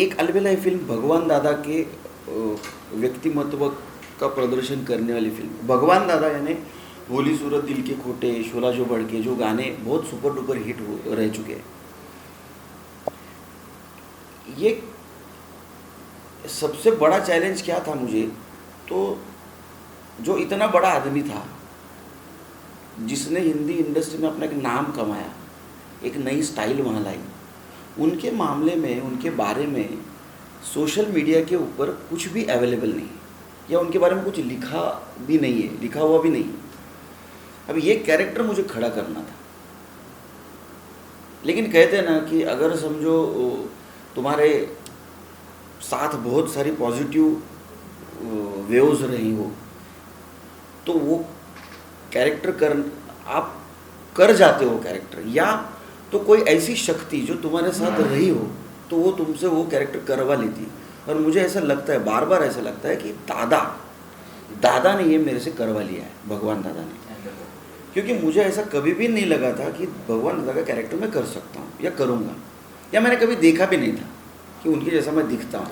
एक अलबेला ये फिल्म भगवान दादा के व्यक्तिमत्व का प्रदर्शन करने वाली फिल्म। भगवान दादा यानी भोली सूरत, दिल के खोटे, शोला जो भड़के, जो गाने बहुत सुपर डुपर हिट रह चुके हैं। ये सबसे बड़ा चैलेंज क्या था मुझे, तो जो इतना बड़ा आदमी था जिसने हिंदी इंडस्ट्री में अपना एक नाम कमाया, एक नई स्टाइल वहाँ लाई, उनके मामले में, उनके बारे में सोशल मीडिया के ऊपर कुछ भी अवेलेबल नहीं या उनके बारे में कुछ लिखा भी नहीं है, लिखा हुआ भी नहीं। अब ये कैरेक्टर मुझे खड़ा करना था, लेकिन कहते हैं ना कि अगर समझो तुम्हारे साथ बहुत सारी पॉजिटिव वेव्स रही हो तो वो कैरेक्टर आप कर जाते हो कैरेक्टर, या तो कोई ऐसी शक्ति जो तुम्हारे साथ रही हो तो वो तुमसे वो कैरेक्टर करवा लेती। और मुझे ऐसा लगता है, बार बार ऐसा लगता है कि दादा ने ये मेरे से करवा लिया है, भगवान दादा ने। क्योंकि मुझे ऐसा कभी भी नहीं लगा था कि भगवान दादा का कैरेक्टर मैं कर सकता हूँ या करूँगा, या मैंने कभी देखा भी नहीं था कि उनके जैसा मैं दिखता हूँ।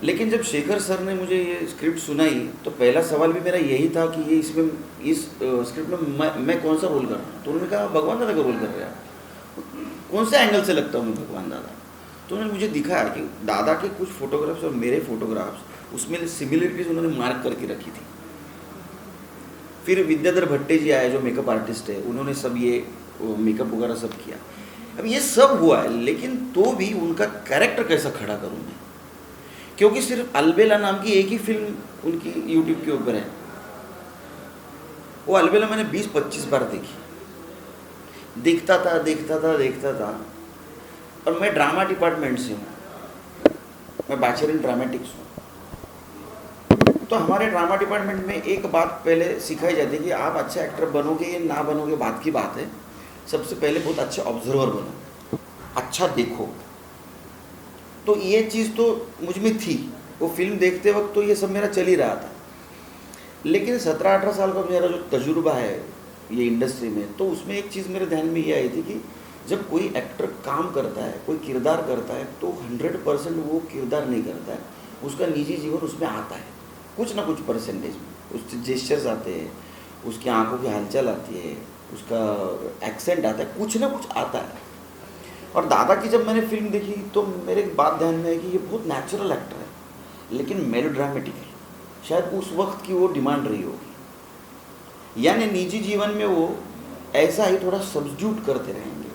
लेकिन जब शेखर सर ने मुझे ये स्क्रिप्ट सुनाई तो पहला सवाल भी मेरा यही था कि ये इसमें इस स्क्रिप्ट में मैं कौन सा रोल कर रहा हूँ। तो उन्होंने कहा भगवान दादा का रोल कर रहा है, कौन से एंगल से लगता हूँ मैं भगवान दादा। तो उन्होंने मुझे दिखाया कि दादा के कुछ फोटोग्राफ्स और मेरे फोटोग्राफ्स, उसमें सिमिलरिटीज उन्होंने मार्क करके रखी थी। फिर विद्याधर भट्टे जी आए जो मेकअप आर्टिस्ट है, उन्होंने सब ये मेकअप वगैरह सब किया। अब ये सब हुआ है, लेकिन तो भी उनका कैरेक्टर कैसा खड़ा करूँ मैं, क्योंकि सिर्फ अलबेला नाम की एक ही फिल्म उनकी यूट्यूब के ऊपर है। वो अलबेला मैंने 20-25 बार देखी, देखता था। और मैं ड्रामा डिपार्टमेंट से हूँ, मैं बैचलर इन ड्रामेटिक्स हूँ। तो हमारे ड्रामा डिपार्टमेंट में एक बात पहले सिखाई जाती है कि आप अच्छा एक्टर बनोगे या ना बनोगे बात की बात है, सबसे पहले बहुत अच्छे ऑब्जर्वर बनो, अच्छा देखो। तो ये चीज़ तो मुझ में थी, वो फिल्म देखते वक्त तो ये सब मेरा चल ही रहा था। लेकिन 17-18 साल का मेरा जो तजुर्बा है ये इंडस्ट्री में, तो उसमें एक चीज़ मेरे ध्यान में ये आई थी कि जब कोई एक्टर काम करता है, कोई किरदार करता है, तो 100% वो किरदार नहीं करता है, उसका निजी जीवन उसमें आता है कुछ ना कुछ परसेंटेज में। उसके जेस्चर्स आते हैं, उसकी आंखों की हलचल आती है, उसका एक्सेंट आता है, कुछ ना कुछ आता है। और दादा की जब मैंने फिल्म देखी तो मेरे एक बात ध्यान में है कि ये बहुत नेचुरल एक्टर है, लेकिन मेलोड्रामेटिक है। शायद उस वक्त की वो डिमांड रही होगी, यानी निजी जीवन में वो ऐसा ही थोड़ा सब्स्टिट्यूट करते रहेंगे,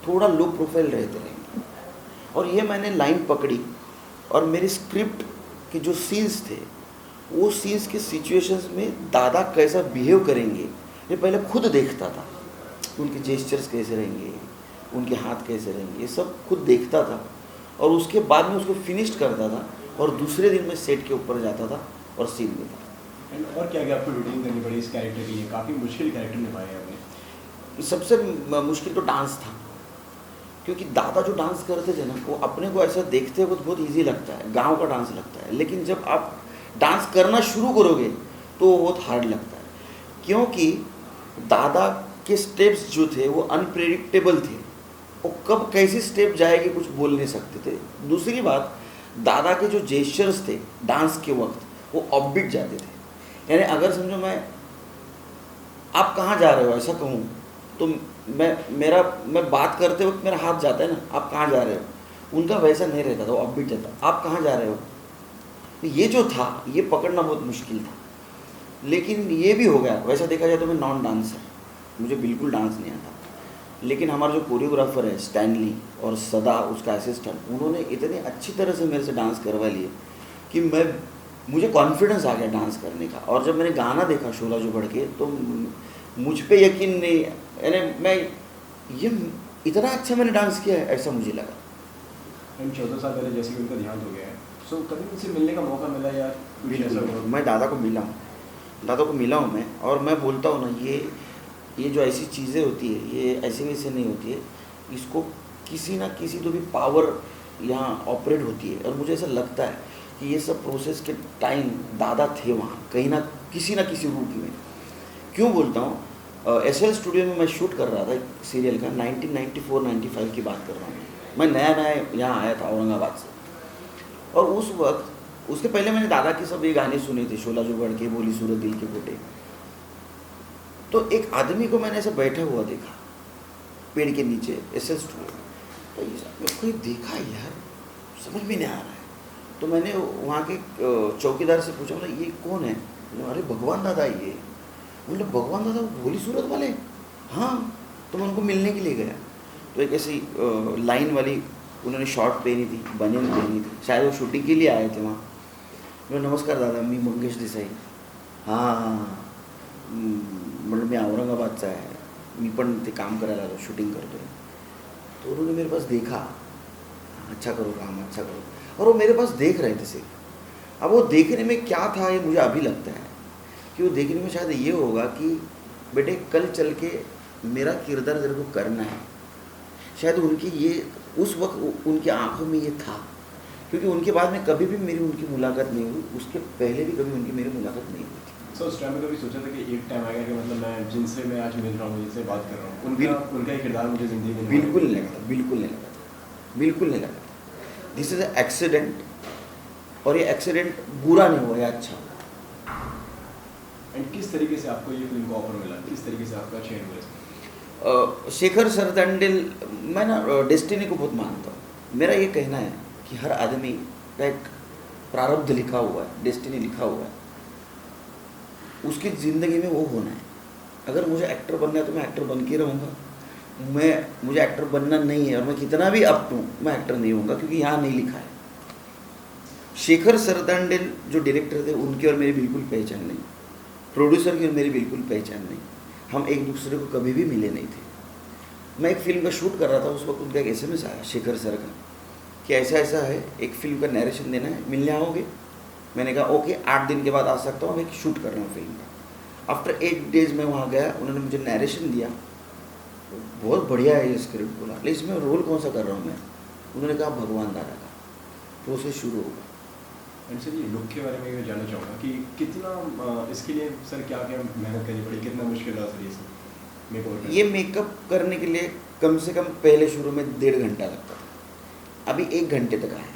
थोड़ा लो प्रोफाइल रहते रहेंगे। और ये मैंने लाइन पकड़ी, और मेरी स्क्रिप्ट के जो सीन्स थे, वो सीन्स के सिचुएशंस में दादा कैसा बिहेव करेंगे ये पहले खुद देखता था। उनके जेस्चर्स कैसे रहेंगे, उनके हाथ कैसे रहेंगे, ये सब खुद देखता था, और उसके बाद में उसको फिनिश्ड करता था। और दूसरे दिन मैं सेट के ऊपर जाता था और सीन देता। और क्या क्या आपको रूटीन करनी पड़ी इस कैरेक्टर के लिए? काफ़ी मुश्किल कैरेक्टर निभाया आपने। सबसे मुश्किल तो डांस था, क्योंकि दादा जो डांस करते थे ना, वो अपने को ऐसा देखते हुए बहुत ईजी लगता है, गांव का डांस लगता है। लेकिन जब आप डांस करना शुरू करोगे तो वो बहुत हार्ड लगता है, क्योंकि दादा के स्टेप्स जो थे वो अनप्रेडिक्टेबल थे। वो कब कैसी स्टेप जाएगी कुछ बोल नहीं सकते थे। दूसरी बात, दादा के जो जेस्चर्स थे डांस के वक्त वो ऑफबीट जाते थे। यानी अगर समझो मैं आप कहाँ जा रहे हो ऐसा कहूँ तो मैं बात करते वक्त मेरा हाथ जाता है ना, आप कहाँ जा रहे हो, उनका वैसा नहीं रहता था, वो ऑफबीट जाता, आप कहाँ जा रहे हो। ये जो था ये पकड़ना बहुत मुश्किल था, लेकिन ये भी हो गया। वैसा देखा जाए तो मैं नॉन डांसर, मुझे बिल्कुल डांस नहीं आता। लेकिन हमारा जो कोरियोग्राफर है स्टैनली और सदा उसका असिस्टेंट, उन्होंने इतने अच्छी तरह से मेरे से डांस करवा लिए कि मुझे कॉन्फिडेंस आ गया डांस करने का। और जब मैंने गाना देखा शोला जो भड़के, तो मुझ पे यकीन नहीं, यानी मैं ये इतना अच्छा मैंने डांस किया है ऐसा मुझे लगा। 14 साल पहले जैसे कि उनका देहांत हो गया है, सो कभी उनसे मिलने का मौका मिला या कुछ ऐसा हुआ? मैं दादा को मिला हूँ मैं, और मैं बोलता हूँ ना, ये जो ऐसी चीज़ें होती है ये ऐसे वैसे नहीं होती है, इसको किसी ना किसी तो भी पावर यहाँ ऑपरेट होती है। और मुझे ऐसा लगता है कि ये सब प्रोसेस के टाइम दादा थे वहाँ कहीं ना किसी रूप में। क्यों बोलता हूँ, SL स्टूडियो में मैं शूट कर रहा था एक सीरियल का, 1994-95 की बात कर रहा हूँ मैं। नया नया यहाँ आया था औरंगाबाद से, और उस वक्त उसके पहले मैंने दादा के सब ये गाने सुने थे, शोला जो बढ़ के, बोली सूरत दिल के गोटे। तो एक आदमी को मैंने ऐसे बैठा हुआ देखा पेड़ के नीचे SL स्टूडियो, तो ये कोई देखा यार, समझ में नहीं आ रहा है। तो मैंने वहाँ के चौकीदार से पूछा, बोला ये कौन है? अरे भगवान दादा ये। बोले भगवान दादा वो भोली सूरत वाले? हाँ। तो मैं उनको मिलने के लिए गया, तो एक ऐसी लाइन वाली उन्होंने शॉर्ट पहनी थी, बनियन पहनी थी, शायद वो शूटिंग के लिए आए थे वहाँ। बोले नमस्कार दादा, मी मंगेश देसाई. हां म्हणलं मी औरंगाबादचा आहे, मी पण ते काम करायला आलो, शूटिंग करतोय. तो उन्होंने मेरे पास देखा, अच्छा करो काम, अच्छा करो, और वो मेरे पास देख रहे थे सिर्फ. अब वो देखने में क्या था ये मुझे अभी लगता है कि वो देखने में शायद ये होगा कि बेटे कल चल के मेरा किरदार तेरे को करना है. शायद उनकी ये उस वक्त उनकी आंखों में ये था, क्योंकि उनके बाद में कभी भी मेरी उनकी मुलाकात नहीं हुई, उसके पहले भी कभी उनकी मेरी मुलाकात नहीं हुई थी. सो उस टाइम में कभी सोचा था कि एक टाइम आएगा कि मतलब मैं जिनसे मैं आज मिल रहा हूँ, जिनसे बात कर रहा हूँ, उनका ही किरदार मुझे ज़िंदगी में बिल्कुल नहीं लगा था, बिल्कुल नहीं लगा था, बिल्कुल नहीं लगा था. दिस इज़ ए एक्सीडेंट, और ये एक्सीडेंट बुरा नहीं हुआ, ये अच्छा हुआ. एंड किस तरीके से आपको ये फिल्म का ऑफर मिला, किस तरीके से आपका चयन हुआ? शेखर सरदंडेल, मैं ना डेस्टिनी को बहुत मानता हूँ. मेरा ये कहना है कि हर आदमी का एक प्रारब्ध लिखा हुआ है, डेस्टिनी लिखा हुआ है, उसकी ज़िंदगी में वो होना है. अगर मुझे एक्टर बनना है तो मैं एक्टर बन के रहूँगा. मुझे एक्टर बनना नहीं है और मैं कितना भी अप टू, मैं एक्टर नहीं होऊंगा, क्योंकि यहाँ नहीं लिखा है. शेखर सरदंडेल जो डायरेक्टर थे, उनकी और मेरी बिल्कुल पहचान नहीं, प्रोड्यूसर की और मेरी बिल्कुल पहचान नहीं. हम एक दूसरे को कभी भी मिले नहीं थे. मैं एक फ़िल्म का शूट कर रहा था, उस वक्त उनका एक SMS आया शेखर सर का कि ऐसा ऐसा है, एक फ़िल्म का नरेशन देना है, मिलने आओगे? मैंने कहा ओके, 8 दिन के बाद आ सकता हूँ, मैं एक शूट कर रहा हूँ फिल्म का. आफ्टर 8 डेज़ मैं वहाँ गया, उन्होंने मुझे नरेशन दिया, बहुत बढ़िया है ये स्क्रिप्ट. बोला लेकिन इसमें रोल कौन सा कर रहा हूँ मैं? उन्होंने कहा भगवान दादा का. प्रोसेस शुरू होगा. एंड सर ये लुक के बारे में मैं जानना चाहूँगा कि कितना इसके लिए सर क्या क्या मेहनत करनी पड़ी, कितना मुश्किल था सर ये मेकअप करने के लिए कम से कम पहले शुरू में 1.5 घंटा लगता था, अभी 1 घंटे तक आया.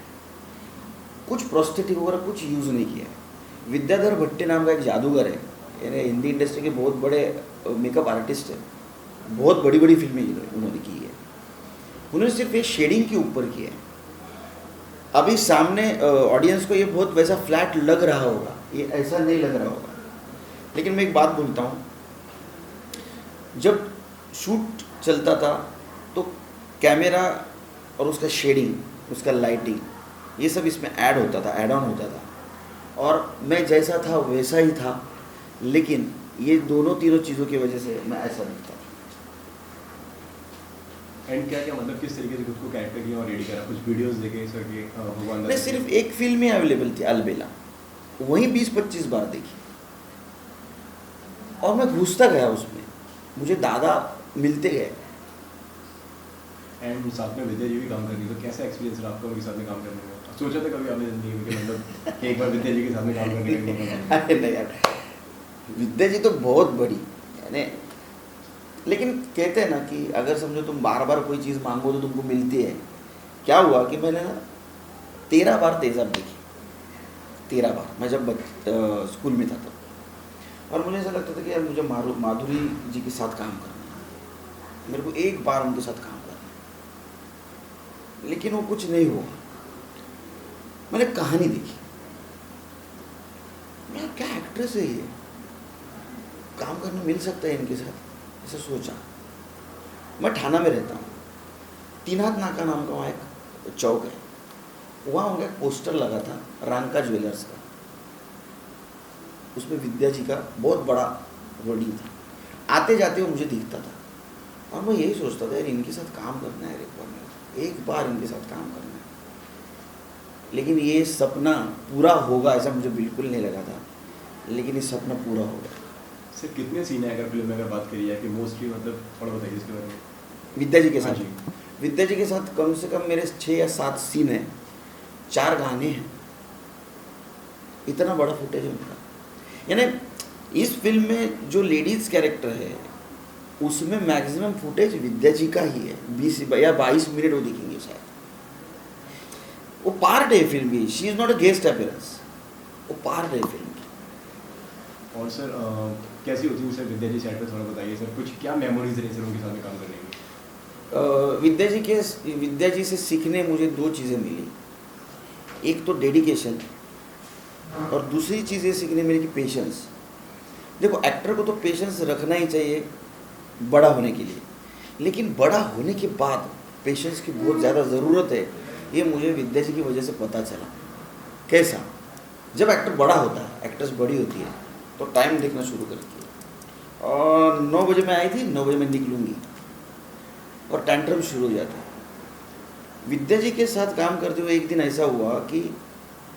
कुछ प्रोस्थेटिक वगैरह कुछ यूज़ नहीं किया है. विद्याधर भट्टे नाम का एक जादूगर है, यानी हिंदी इंडस्ट्री के बहुत बड़े मेकअप आर्टिस्ट हैं, बहुत बड़ी बड़ी फिल्में उन्होंने की है. उन्होंने सिर्फ ये शेडिंग के ऊपर किया है. अभी सामने ऑडियंस को ये बहुत वैसा फ्लैट लग रहा होगा, ये ऐसा नहीं लग रहा होगा. लेकिन मैं एक बात बोलता हूँ, जब शूट चलता था तो कैमरा और उसका शेडिंग, उसका लाइटिंग, ये सब इसमें ऐड होता था, ऐड ऑन होता था, और मैं जैसा था वैसा ही था. लेकिन ये दोनों तीनों चीज़ों की वजह से मैं ऐसा दिखता था. एंड क्या क्या मतलब किस तरीके से खुद को कैरेक्टर किया और रेडी करा? कुछ वीडियोस देखे सर के भगवान नहीं, सिर्फ एक फिल्म में अवेलेबल थी अलबेला, वहीं 20-25 बार देखी, और मैं घुसता गया उसमें, मुझे दादा मिलते गए. एंड साथ में विद्या जी भी काम कर रही, तो कैसा एक्सपीरियंस रहा आपका उनके साथ में काम करने में? सोचा था कभी आपने जिंदगी में कि मतलब एक बार विद्या जी के साथ में काम करने का मौका? अरे नहीं यार, विद्या जी तो बहुत बड़ी, यानी लेकिन कहते हैं ना कि अगर समझो तुम बार बार कोई चीज़ मांगो तो तुमको मिलती है. क्या हुआ कि मैंने ना 13 बार तेज़ाब देखी, 13 बार, मैं जब स्कूल में था तब. और मुझे ऐसा लगता था कि यार मुझे माधुरी जी के साथ काम करना है, मेरे को एक बार उनके साथ काम करना है. लेकिन वो कुछ नहीं हुआ. मैंने कहानी देखी, मैं क्या एक्ट्रेस है ये, काम करने मिल सकता है इनके साथ, ऐसा सोचा. मैं ठाणा में रहता हूँ, तीनाथ नाका नाम का वहाँ एक चौक है, वहाँ उनका एक पोस्टर लगा था रांका ज्वेलर्स का, उसमें विद्या जी का बहुत बड़ा होर्डिंग था. आते जाते वो मुझे दिखता था, और मैं यही सोचता था यार इनके साथ काम करना है, एक बार इनके साथ काम करना है. लेकिन ये सपना पूरा होगा ऐसा मुझे बिल्कुल नहीं लगा था, लेकिन ये सपना पूरा होगा. सर कितने सीन है अगर फिल्म में अगर बात करी जाए कि मोस्टली मतलब थोड़ा बताइए इसके बारे में? विद्या जी के हाँ साथ, जी. विद्या जी के साथ कम से कम मेरे 6 या 7 सीन हैं, 4 गाने हैं, इतना बड़ा फुटेज है उनका. यानी इस फिल्म में जो लेडीज़ कैरेक्टर है उसमें मैक्सिमम फुटेज विद्या जी का ही है, 20 या 22 मिनट वो दिखेंगे शायद। वो पार्ट है फिल्म की, she is not a guest appearance, वो पार्ट है फिल्म की। और सर कैसी होती है सर विद्या जी सेट पे, थोड़ा बताइए सर, कुछ क्या मेमोरीज रही सर उनके साथ में काम करने की? विद्या जी से सीखने मुझे 2 चीज़ें मिली। एक तो डेडिकेशन, और दूसरी चीज़ ये सीखने मिली कि पेशेंस। देखो एक्टर को तो पेशेंस रखना ही चाहिए बड़ा होने के लिए, लेकिन बड़ा होने के बाद पेशेंस की बहुत ज़्यादा ज़रूरत है, ये मुझे विद्या जी की वजह से पता चला। कैसा? जब एक्टर बड़ा होता है, एक्ट्रेस बड़ी होती है, तो टाइम देखना शुरू करती है, और 9 बजे मैं आई थी, 9 बजे मैं निकलूँगी, और टैंट्रम शुरू हो जाता है। विद्या जी के साथ काम करते हुए एक दिन ऐसा हुआ कि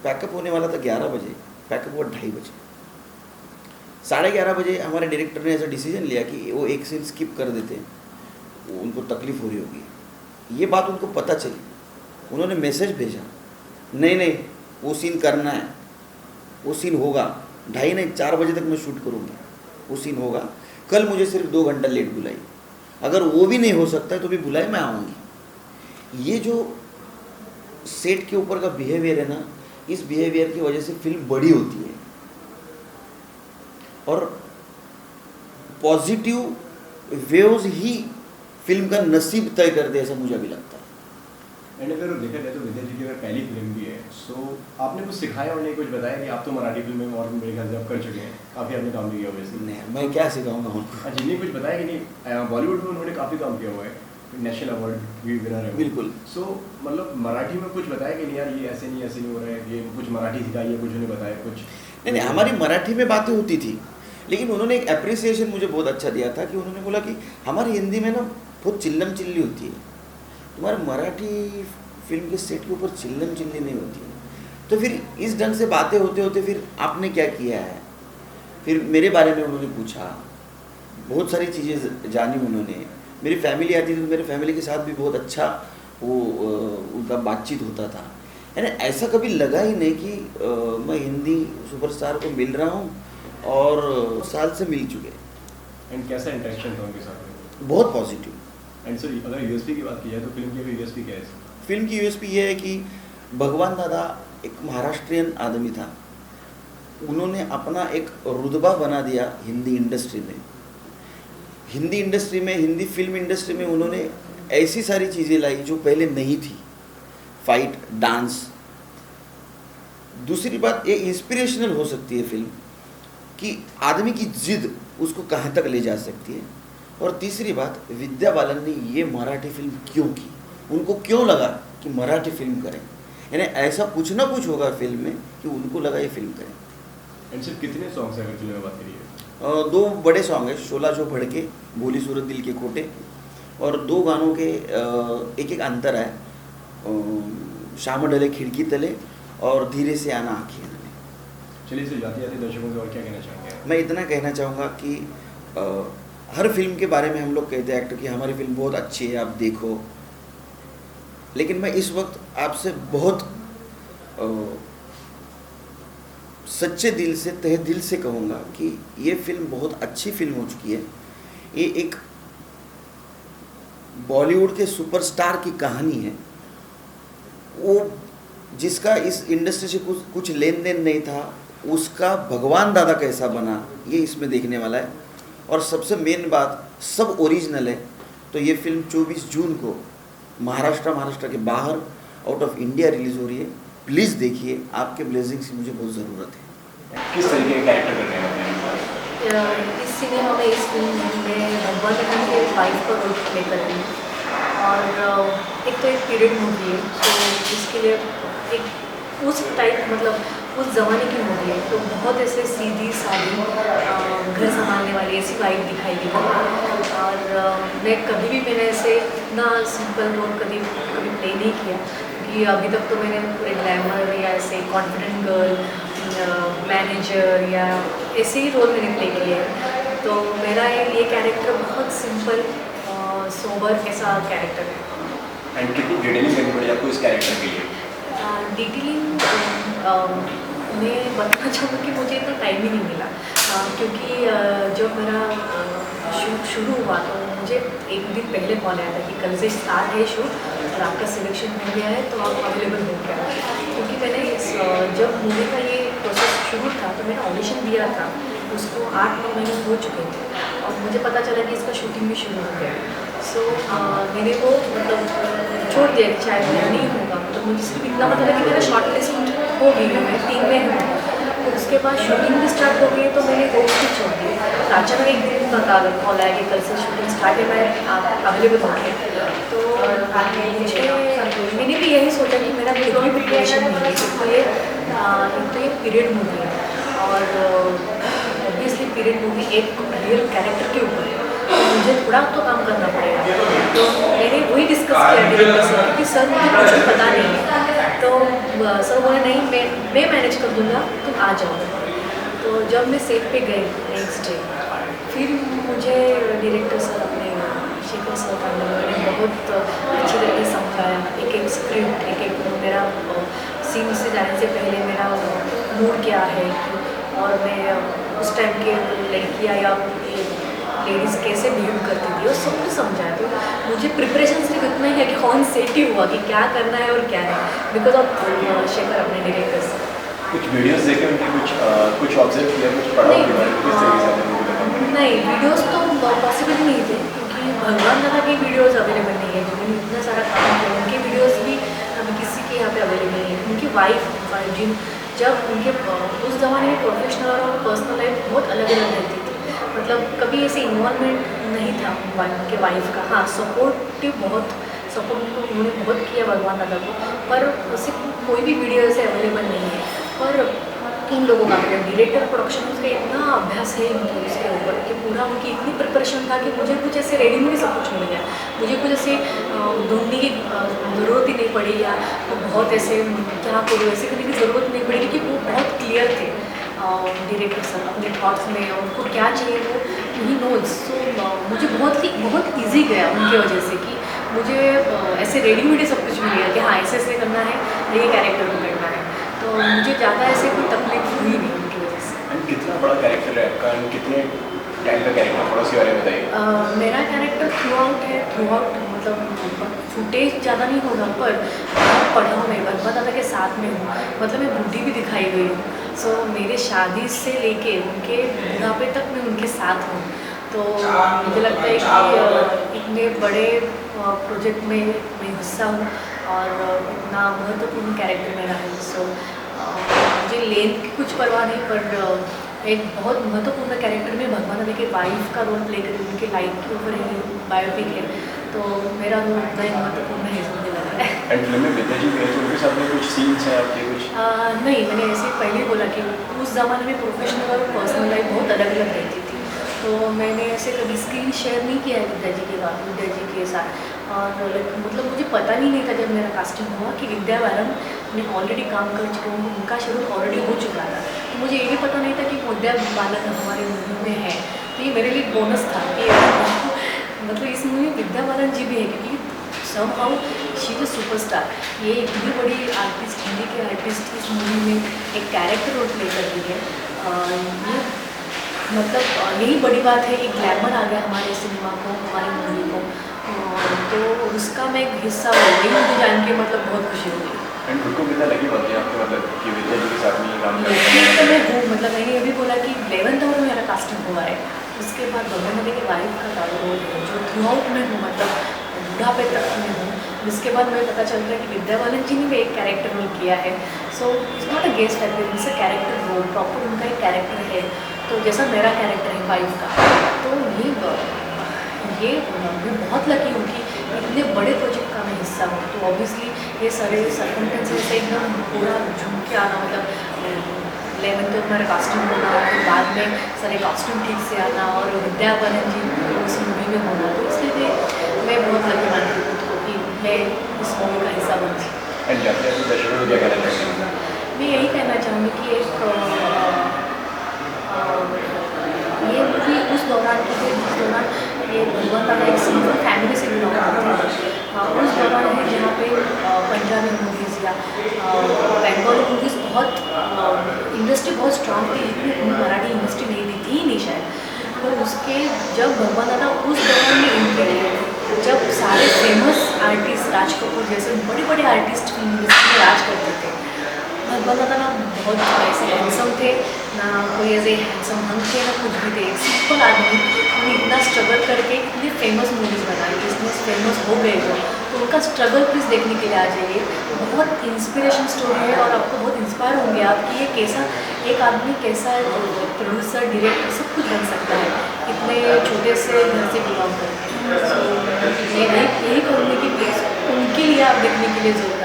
पैकअप होने वाला था 11 बजे, पैकअप हुआ 2:30 बजे। 11:30 बजे हमारे डायरेक्टर ने ऐसा डिसीजन लिया कि वो एक सीन स्किप कर देते, वो उनको तकलीफ़ हो रही होगी। ये बात उनको पता चली, उन्होंने मैसेज भेजा, नहीं नहीं वो सीन करना है, वो सीन होगा, 2:30 नहीं 4 बजे तक मैं शूट करूँगी, वो सीन होगा। कल मुझे सिर्फ 2 घंटा लेट बुलाई, अगर वो भी नहीं हो सकता है तो भी बुलाए, मैं आऊँगी। ये जो सेट के ऊपर का बिहेवियर है ना, इस बिहेवियर की वजह से फिल्म बड़ी होती है, और पॉजिटिव वेव्स ही फिल्म का नसीब तय कर दे, ऐसा मुझे अभी लगता है। एंड अगर देखा जाए तो विद्या जी की अगर पहली फिल्म भी है, सो आपने कुछ सिखाया उन्हें, कुछ बताया कि आप तो मराठी फिल्म में और मेरे ख्याल से आप कर चुके हैं, काफ़ी आपने काम भी किया हुआ है। नहीं, मैं क्या सिखाऊंगा उनको। जी नहीं, कुछ बताया कि नहीं, बॉलीवुड में उन्होंने काफ़ी काम किया हुआ है, नेशनल अवार्ड भी विनर है। बिल्कुल। सो मतलब मराठी में कुछ बताया कि नहीं यार ये ऐसे नहीं हो रहा है, ये कुछ मराठी सिखाइए, कुछ उन्हें बताया कुछ? नहीं, हमारी मराठी में बातें होती थी, लेकिन उन्होंने एक अप्रिसिएशन मुझे बहुत अच्छा दिया था कि उन्होंने बोला कि हमारी हिंदी में ना बहुत चिल्लम चिल्ली होती है, तुम्हारे मराठी फिल्म के सेट के ऊपर चिल्लम चिल्ली नहीं होती है। तो फिर इस ढंग से बातें होते होते फिर आपने क्या किया है, फिर मेरे बारे में उन्होंने पूछा, बहुत सारी चीज़ें जानी उन्होंने। मेरी फैमिली आती थी तो मेरे फैमिली के साथ भी बहुत अच्छा वो उनका बातचीत होता था। यानी ऐसा कभी लगा ही नहीं कि मैं हिंदी सुपरस्टार को मिल रहा हूँ, और साल से मिल चुके। एंड कैसा इंटरेक्शन था उनके साथ में? बहुत पॉजिटिव। एंड सर अगर यूएसपी की बात की जाए तो फिल्म की यूएसपी क्या है? फिल्म की यूएसपी ये है कि भगवान दादा एक महाराष्ट्रियन आदमी था, उन्होंने अपना एक रुतबा बना दिया हिंदी इंडस्ट्री में। हिंदी फिल्म इंडस्ट्री में उन्होंने ऐसी सारी चीज़ें लाई जो पहले नहीं थी, फाइट, डांस। दूसरी बात, ये इंस्पिरेशनल हो सकती है फिल्म कि आदमी की जिद उसको कहाँ तक ले जा सकती है। और तीसरी बात, विद्या बालन ने ये मराठी फिल्म क्यों की, उनको क्यों लगा कि मराठी फिल्म करें, यानी ऐसा कुछ ना कुछ होगा फिल्म में कि उनको लगा ये फिल्म करें। एंड सर कितने सॉन्ग्स अगर फिल्म में बात करिए? 2 बड़े सॉन्ग है, शोला जो भड़के, बोली सूरत दिल के कोटे, और 2 गानों के एक अंतर है, शाम डले खिड़की तले और धीरे से आना आँखें। चलिए सर, जाते जाते दर्शकों से और क्या कहना चाहेंगे? मैं इतना कहना चाहूँगा कि हर फिल्म के बारे में हम लोग कहते हैं एक्टर कि हमारी फिल्म बहुत अच्छी है, आप देखो, लेकिन मैं इस वक्त आपसे बहुत सच्चे दिल से, तहे दिल से कहूँगा कि ये फिल्म बहुत अच्छी फिल्म हो चुकी है। ये एक बॉलीवुड के सुपरस्टार की कहानी है, वो जिसका इस इंडस्ट्री से कुछ लेन देन नहीं था, उसका भगवान दादा कैसा बना, ये इसमें देखने वाला है। और सबसे मेन बात, सब ओरिजिनल है। तो ये फिल्म 24 जून को महाराष्ट्र के बाहर, आउट ऑफ इंडिया रिलीज़ हो रही है। प्लीज़ देखिए, आपके ब्लेसिंग्स की मुझे बहुत ज़रूरत है। किस तरीके के कैरेक्टर कर रहे हैं? इस सिनेमा में, इस फिल्म में भगवान दादा के वाइफ का रोल प्ले कर रही हूँ। और एक तो एक पीरियड मूवी है, तो इसके लिए एक उस टाइप, मतलब उस ज़माने की मूवी है, तो बहुत ऐसे सीधी सादी घर संभालने वाली ऐसी वाइफ दिखाई दी है। और मैं कभी भी, मैंने ऐसे इतना सिंपल रोल कभी प्ले नहीं किया, क्योंकि अभी तक तो मैंने पूरे ग्लैमर या ऐसे कॉन्फिडेंट गर्ल, मैनेजर या ऐसे ही रोल मैंने प्ले किए हैं। तो मेरा ये कैरेक्टर बहुत सिंपल, सोबर ऐसा कैरेक्टर है। एंड कितनी डिटेलिंग करनी पड़ी आपको इस कैरेक्टर के लिए? डिटेलिंग मैं बताना चाहूँगी कि मुझे इतना टाइम ही नहीं मिला, क्योंकि जब मेरा शूट शुरू हुआ तो मुझे एक दिन पहले कॉल आया था कि कल से स्टार्ट है शूट और आपका सिलेक्शन हो गया है तो आप अवेलेबल हो गया। क्योंकि मैंने जब मूवी का ये प्रोसेस शुरू था तो मैंने ऑडिशन दिया था, उसको 8-9 महीने हो चुके थे और मुझे पता चला कि इसका शूटिंग भी शुरू हो गया। सो मैंने वो मतलब छोड़ दिया कि शायद मेरा नहीं होगा, मतलब मुझे सिर्फ इतना पता था कि मेरा शॉर्ट लिस्ट हो गई है, मैं टीम में हूँ। तो उसके बाद शूटिंग भी स्टार्ट हो गई तो मैंने वो भी छोड़ दी। तो अचानक एक दिन का कॉल आया कि कल से शूटिंग स्टार्ट है, मैं अवेलेबल हो गया। तो मैंने भी यही सोचा कि मेरा कोई भी प्रिपरेशन नहीं है, तो ये पीरियड मूवी है और ऑब्वियसली पीरियड मूवी एक रियल कैरेक्टर के ऊपर है, तो मुझे थोड़ा तो काम करना पड़ेगा। तो मैंने वही डिस्कस किया डायरेक्टर से क्योंकि सर मुझे कुछ पता नहीं है, तो सर बोले नहीं मैं मैनेज कर दूँगा, तुम आ जाओ। तो जब मैं सेट पे गई नेक्स्ट डे, फिर मुझे डायरेक्टर सर अपने शेखर सर का ने बहुत अच्छी तरीके से समझाया, एक एक स्क्रिप्ट, एक एक मेरा सीन से जाने से पहले मेरा मूड क्या है और मैं उस टाइम के लड़कियाँ या लेडीज़ कैसे बिहेव करती थी और सब कुछ समझाया। तो मुझे प्रिपरेशन सिर्फ इतना ही है कि ऑन सेट ही हुआ कि क्या करना है और क्या नहीं, बिकॉज ऑफ शेखर अपने डायरेक्टर से। कुछ वीडियोस देखे उनके, कुछ ऑब्जर्व किया, कुछ पढ़ा उनके बारे में, किस तरीके से आपने मूवी देखा? नहीं, वीडियोस तो पॉसिबल नहीं थे क्योंकि भगवान दादा की वीडियोस अवेलेबल नहीं है, जिन्होंने इतना सारा काम किया उनके वीडियोस भी अभी किसी के यहाँ पे अवेलेबल नहीं है। उनकी वाइफ जिन जब उनके उस ज़माने में प्रोफेशनल और पर्सनल लाइफ बहुत अलग अलग रहती थी, मतलब कभी ऐसे इन्वॉल्वमेंट नहीं था उनके वाइफ का। हाँ, सपोर्ट उन्होंने बहुत किया भगवान दादा को, पर उससे कोई भी वीडियो ऐसे अवेलेबल नहीं है। पर इन लोगों का मतलब डायरेक्टर प्रोडक्शन उसका इतना अभ्यास है उनके उसके ऊपर कि पूरा उनकी इतनी प्रिपरेशन था कि मुझे कुछ ऐसे रेडीमेड सब कुछ मिल गया, मुझे कुछ ऐसे ढूंढने की ज़रूरत ही नहीं पड़ी या तो बहुत ऐसे क्या करूँ ऐसे करने की ज़रूरत नहीं पड़ी, क्योंकि वो बहुत क्लियर थे डायरेक्टर सर अपने थॉट्स में, उनको क्या चाहिए वो ही नोज। सो मुझे बहुत ईजी गया उनकी वजह से कि मुझे ऐसे रेडीमेड सब कुछ मिल गया कि हाँ ऐसे ऐसे करना है, ये कैरेक्टर को करना है, तो मुझे ज़्यादा ऐसे कोई तकलीफ हुई नहीं उनकी वजह से। एंड कितना बड़ा कैरेक्टर है आपका, कितने टाइम का कैरेक्टर, थोड़ा सी बारे में बताइए। मेरा कैरेक्टर थ्रू आउट मतलब फुटेज ज़्यादा नहीं होगा पर पढ़ा हूँ, मैं भगवान दादा के साथ में हूँ, मतलब मैं बुढ़ी भी दिखाई गई हूँ। सो मेरे शादी से लेके उनके बुढ़ापे तक मैं उनके साथ हूँ, तो मुझे लगता है कि इतने बड़े प्रोजेक्ट में मैं हिस्सा हूँ और इतना महत्वपूर्ण कैरेक्टर मेरा है। सो मुझे लेंथ की कुछ परवाह नहीं, पर एक बहुत महत्वपूर्ण कैरेक्टर में भगवान दादा के वाइफ का रोल प्ले करी, उनके लाइफ के ऊपर ही बायोपिक है, तो मेरा रोल उतना ही महत्वपूर्ण है मुझे लग रहा है। एंड फिल्म में विद्या जी गए तो उनके साथ में कुछ सीन्स हैं आपके कुछ? नहीं, मैंने ऐसे पहले ही बोला कि उस ज़माने में प्रोफेशनल और पर्सनल लाइफ बहुत अलग अलग रहती थी, तो मैंने ऐसे कभी स्क्रीन शेयर नहीं किया है विद्या जी के साथ। और मतलब मुझे पता भी नहीं था जब मेरा कास्टिंग हुआ कि विद्या बालन ने ऑलरेडी काम कर चुके हैं, उनका शेड्यूल ऑलरेडी हो चुका था, तो मुझे ये भी पता नहीं था कि विद्या बालन हमारे मूवी में है, तो ये मेरे लिए बोनस था कि मतलब इस मूवी में विद्या बालन जी भी है, क्योंकि somehow she is a superstar. ये इतनी बड़ी आर्टिस्ट, हिंदी के आर्टिस्ट इस मूवी में एक कैरेक्टर रोल प्ले कर रही है, ये मतलब यही बड़ी बात है, एक ग्लैमर आ गया हमारे सिनेमा को, हमारे मूवी को, तो उसका मैं एक हिस्सा हो गई, मुझे जान के मतलब बहुत खुशी हुई। एंड उनको कितना लगी बात है आपके, मतलब कि विद्या जी के साथ में ये काम तो मैं हूँ, मतलब मैंने अभी बोला कि 11th में मेरा कास्टिंग हुआ है, उसके बाद भगवान दादा की वाइफ का रोल है जो थ्रू आउट में हूँ, मतलब बुढ़ापे तक में हूँ, जिसके बाद मुझे पता चलता है कि विद्या बालन जी ने भी एक कैरेक्टर रोल किया है। So it's not a guest appearance, it's a character role, proper उनका एक कैरेक्टर है, तो जैसा मेरा कैरेक्टर है वाइफ का, तो ये मैं बहुत लकी हूँ कि इतने बड़े प्रोजेक्ट का मैं हिस्सा हूँ। तो ऑब्वियसली ये सारे सर्कमस्टेंसेस से एकदम पूरा झूम के आना, मतलब 11th में मेरा कास्ट्यूम होना, फिर बाद में सारे कास्ट्यूम ठीक से आना और विद्या बालन जी उस मूवी में होना, तो इसलिए मैं बहुत लकी मानती हूँ खुद को कि मैं इस मूवी का हिस्सा बनती हूँ। एंड जाते हैं दर्शकों को क्या कहना चाहते हैं? मैं यही कहना चाहूँगी कि ये मूवी उस दौरान की है जिस दौरान ये भगवान दादा एक सिंगल फैमिली से बिलोंग करते थे, उस दौरान है जहाँ पे पंजाबी मूवीज़ या बंगाली मूवीज़ बहुत इंडस्ट्री बहुत स्ट्रांग थी, इतनी मराठी इंडस्ट्री नहीं थी ही नहीं शायद। पर उसके जब भगवान दादा उस दौरान में एंट्री किए, जब सारे फेमस आर्टिस्ट राज कपूर जैसे बड़े बड़े आर्टिस्ट फिल्म इंडस्ट्री में राज करते थे, भगवान दादा ना बहुत ऐसे हैंडसम थे, ना कोई ऐसे हैंडसम हंग थे, ना कुछ भी थे, एक सिंपल आदमी उन्हें इतना स्ट्रगल करके इतनी फेमस मूवीज़ बनाई, इतने फेमस हो गए वो, तो उनका स्ट्रगल प्लीज़ देखने के लिए आ जाइए। बहुत इंस्पिरेशन स्टोरी है और आपको बहुत इंस्पायर होंगे आप कि ये कैसा एक आदमी कैसा प्रोड्यूसर डायरेक्टर सब कुछ बन सकता है इतने छोटे से घर से बिलोंग करके। सो मैं यही कहूँगी कि प्लीज़ उनके लिए आप देखने के लिए ज़रूर